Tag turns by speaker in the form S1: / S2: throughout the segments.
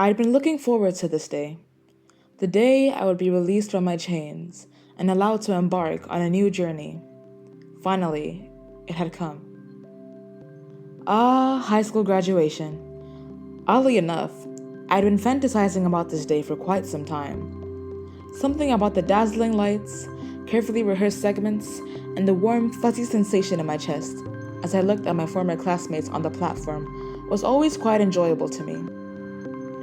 S1: I'd been looking forward to this day, the day I would be released from my chains and allowed to embark on a new journey. Finally, it had come. High school graduation. Oddly enough, I'd been fantasizing about this day for quite some time. Something about the dazzling lights, carefully rehearsed segments, and the warm, fuzzy sensation in my chest as I looked at my former classmates on the platform was always quite enjoyable to me.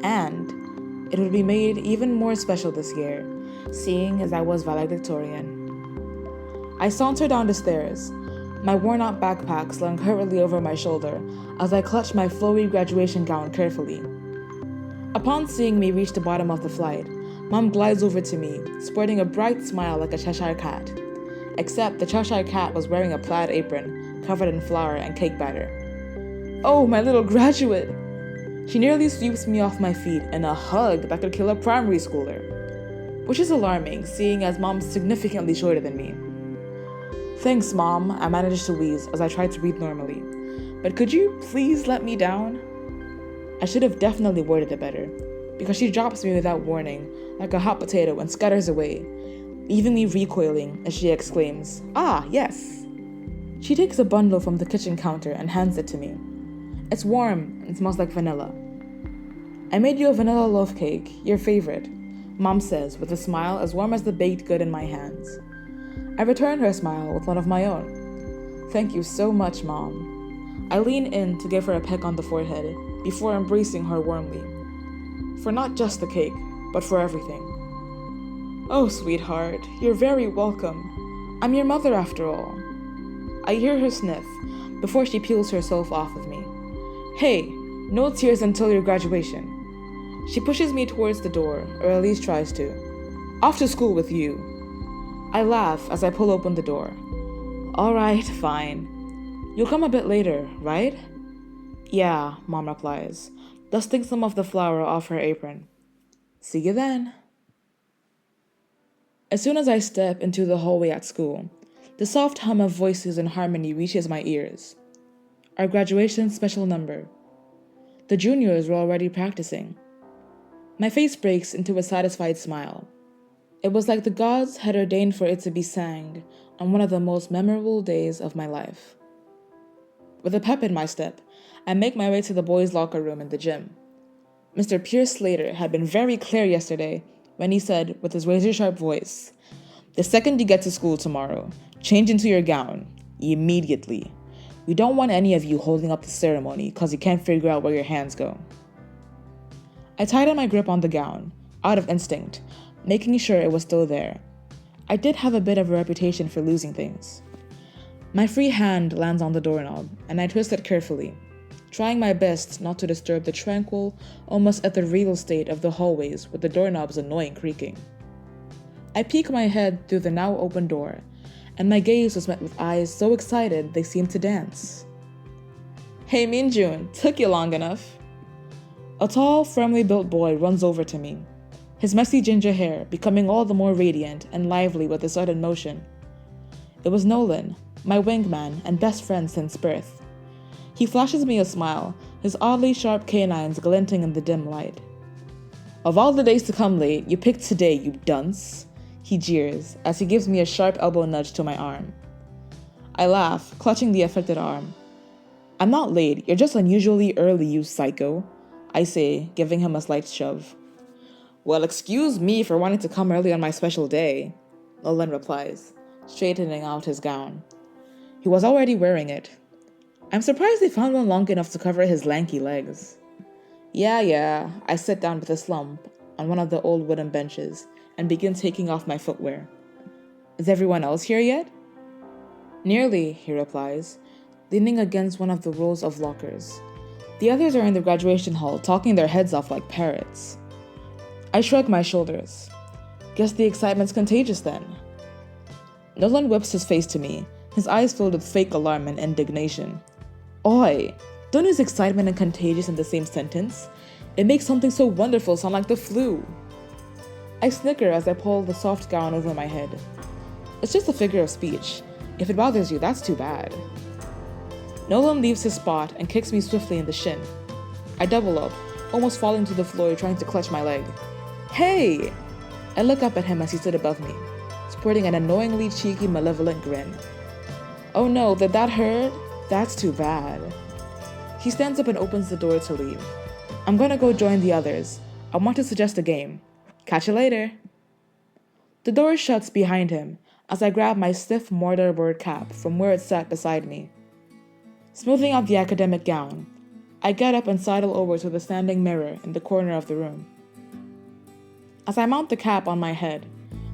S1: And it would be made even more special this year, seeing as I was valedictorian. I sauntered down the stairs, my worn-out backpack slung hurriedly over my shoulder as I clutched my flowy graduation gown carefully. Upon seeing me reach the bottom of the flight, Mom glides over to me, sporting a bright smile like a Cheshire cat. Except the Cheshire cat was wearing a plaid apron, covered in flour and cake batter. "Oh, my little graduate!" She nearly sweeps me off my feet in a hug that could kill a primary schooler. Which is alarming, seeing as Mom's significantly shorter than me. "Thanks, Mom," I managed to wheeze as I tried to breathe normally. "But could you please let me down?" I should have definitely worded it better, because she drops me without warning, like a hot potato, and scatters away, leaving me recoiling as she exclaims, "Ah, yes!" She takes a bundle from the kitchen counter and hands it to me. It's warm and smells like vanilla. "I made you a vanilla loaf cake, your favorite," Mom says with a smile as warm as the baked good in my hands. I return her smile with one of my own. "Thank you so much, Mom." I lean in to give her a peck on the forehead before embracing her warmly. For not just the cake, but for everything. "Oh, sweetheart, you're very welcome. I'm your mother after all." I hear her sniff before she peels herself off of me. "Hey, no tears until your graduation." She pushes me towards the door, or at least tries to. "Off to school with you." I laugh as I pull open the door. "All right, fine. You'll come a bit later, right?" "Yeah," Mom replies, dusting some of the flour off her apron. "See you then." As soon as I step into the hallway at school, the soft hum of voices and harmony reaches my ears. Our graduation special number. The juniors were already practicing. My face breaks into a satisfied smile. It was like the gods had ordained for it to be sang on one of the most memorable days of my life. With a pep in my step, I make my way to the boys' locker room in the gym. Mr. Pierce Slater had been very clear yesterday when he said, with his razor-sharp voice, "The second you get to school tomorrow, change into your gown, immediately. We don't want any of you holding up the ceremony because you can't figure out where your hands go." I tightened my grip on the gown, out of instinct, making sure it was still there. I did have a bit of a reputation for losing things. My free hand lands on the doorknob, and I twist it carefully, trying my best not to disturb the tranquil, almost ethereal state of the hallways with the doorknob's annoying creaking. I peek my head through the now open door, and my gaze was met with eyes so excited they seemed to dance. "Hey, Minjun, took you long enough." A tall, firmly built boy runs over to me, his messy ginger hair becoming all the more radiant and lively with the sudden motion. It was Nolan, my wingman and best friend since birth. He flashes me a smile, his oddly sharp canines glinting in the dim light. "Of all the days to come late, you picked today, you dunce," he jeers as he gives me a sharp elbow nudge to my arm. I laugh, clutching the affected arm. "I'm not late, you're just unusually early, you psycho," I say, giving him a slight shove. "Well, excuse me for wanting to come early on my special day," Nolan replies, straightening out his gown. He was already wearing it. I'm surprised they found one long enough to cover his lanky legs. Yeah, I sit down with a slump on one of the old wooden benches and begin taking off my footwear. "Is everyone else here yet?" "Nearly," he replies, leaning against one of the rows of lockers. "The others are in the graduation hall, talking their heads off like parrots." I shrug my shoulders. Guess the excitement's contagious then. Nolan whips his face to me, his eyes filled with fake alarm and indignation. "Oi, don't use excitement and contagious in the same sentence. It makes something so wonderful sound like the flu." I snicker as I pull the soft gown over my head. "It's just a figure of speech. If it bothers you, that's too bad." Nolan leaves his spot and kicks me swiftly in the shin. I double up, almost falling to the floor trying to clutch my leg. "Hey!" I look up at him as he stood above me, sporting an annoyingly cheeky, malevolent grin. "Oh no, did that hurt? That's too bad." He stands up and opens the door to leave. "I'm gonna go join the others. I want to suggest a game. Catch you later." The door shuts behind him as I grab my stiff mortarboard cap from where it sat beside me. Smoothing out the academic gown, I get up and sidle over to the standing mirror in the corner of the room. As I mount the cap on my head,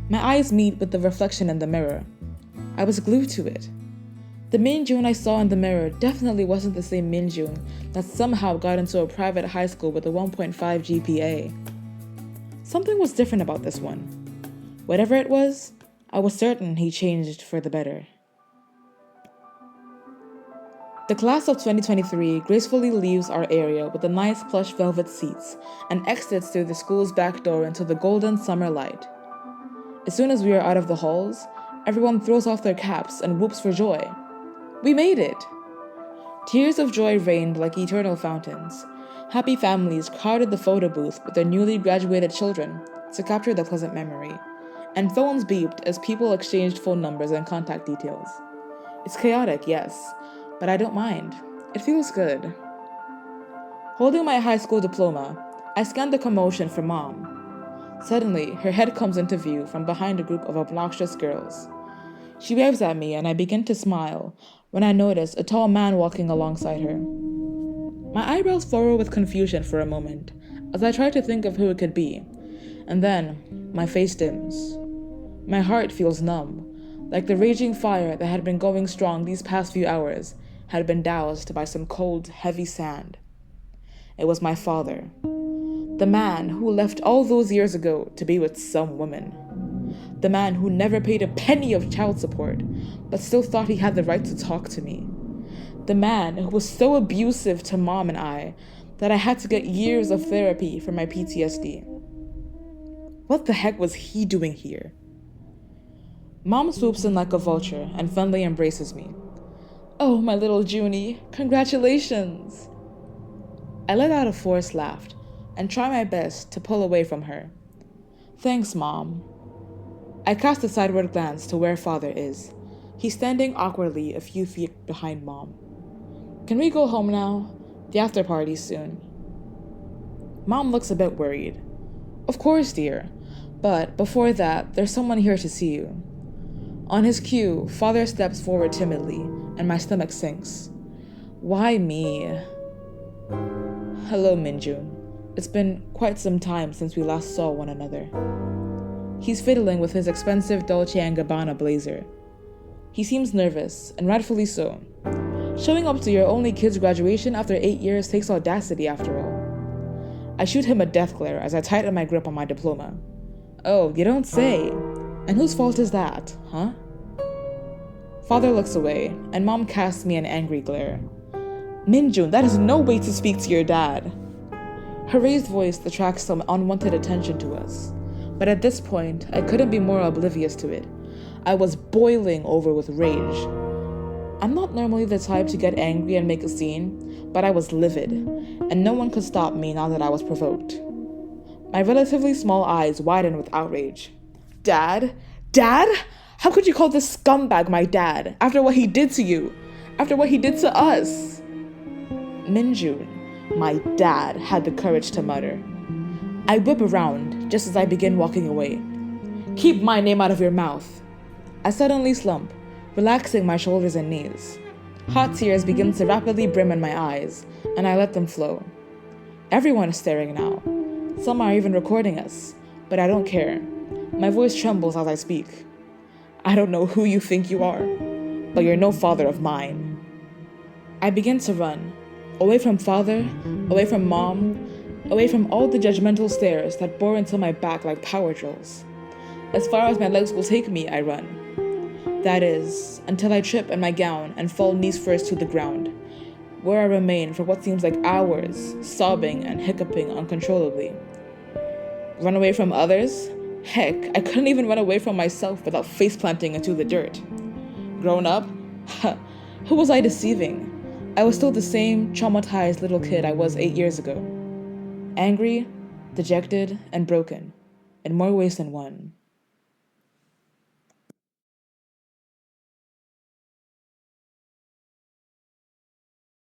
S1: my eyes meet with the reflection in the mirror. I was glued to it. The Minjun I saw in the mirror definitely wasn't the same Minjun that somehow got into a private high school with a 1.5 GPA. Something was different about this one. Whatever it was, I was certain he changed for the better. The class of 2023 gracefully leaves our area with the nice plush velvet seats and exits through the school's back door into the golden summer light. As soon as we are out of the halls, everyone throws off their caps and whoops for joy. We made it! Tears of joy rained like eternal fountains. Happy families crowded the photo booth with their newly graduated children to capture the pleasant memory, and phones beeped as people exchanged phone numbers and contact details. It's chaotic, yes, but I don't mind. It feels good. Holding my high school diploma, I scan the commotion for Mom. Suddenly, her head comes into view from behind a group of obnoxious girls. She waves at me and I begin to smile when I notice a tall man walking alongside her. My eyebrows furrow with confusion for a moment as I try to think of who it could be, and then my face dims. My heart feels numb, like the raging fire that had been going strong these past few hours had been doused by some cold, heavy sand. It was my father, the man who left all those years ago to be with some woman. The man who never paid a penny of child support, but still thought he had the right to talk to me. The man who was so abusive to Mom and I that I had to get years of therapy for my PTSD. What the heck was he doing here? Mom swoops in like a vulture and fondly embraces me. "Oh, my little Junie, congratulations!" I let out a forced laugh and try my best to pull away from her. "Thanks, Mom." I cast a sideward glance to where Father is. He's standing awkwardly a few feet behind Mom. "Can we go home now? The after party's soon." Mom looks a bit worried. "Of course, dear. But before that, there's someone here to see you." On his cue, Father steps forward timidly, and my stomach sinks. Why me? "Hello, Minjun. It's been quite some time since we last saw one another." He's fiddling with his expensive Dolce & Gabbana blazer. He seems nervous, and rightfully so. Showing up to your only kid's graduation after 8 years takes audacity, after all. I shoot him a death glare as I tighten my grip on my diploma. "Oh, you don't say. And whose fault is that, huh?" Father looks away, and Mom casts me an angry glare. "Minjun, that is no way to speak to your dad." Her raised voice attracts some unwanted attention to us, but at this point, I couldn't be more oblivious to it. I was boiling over with rage. I'm not normally the type to get angry and make a scene, but I was livid, and no one could stop me now that I was provoked. My relatively small eyes widened with outrage. "Dad? Dad? How could you call this scumbag my dad, after what he did to you? After what he did to us?" "Minjun," my dad had the courage to mutter. I whip around just as I begin walking away. "Keep my name out of your mouth." I suddenly slump, relaxing my shoulders and knees. Hot tears begin to rapidly brim in my eyes, and I let them flow. Everyone is staring now. Some are even recording us, but I don't care. My voice trembles as I speak. "I don't know who you think you are, but you're no father of mine." I begin to run, away from Father, away from Mom, away from all the judgmental stares that bore into my back like power drills. As far as my legs will take me, I run. That is, until I trip in my gown and fall knees first to the ground, where I remain for what seems like hours, sobbing and hiccuping uncontrollably. Run away from others? Heck, I couldn't even run away from myself without face-planting into the dirt. Grown up? Who was I deceiving? I was still the same traumatized little kid I was 8 years ago. angry, dejected, and broken, in more ways than one.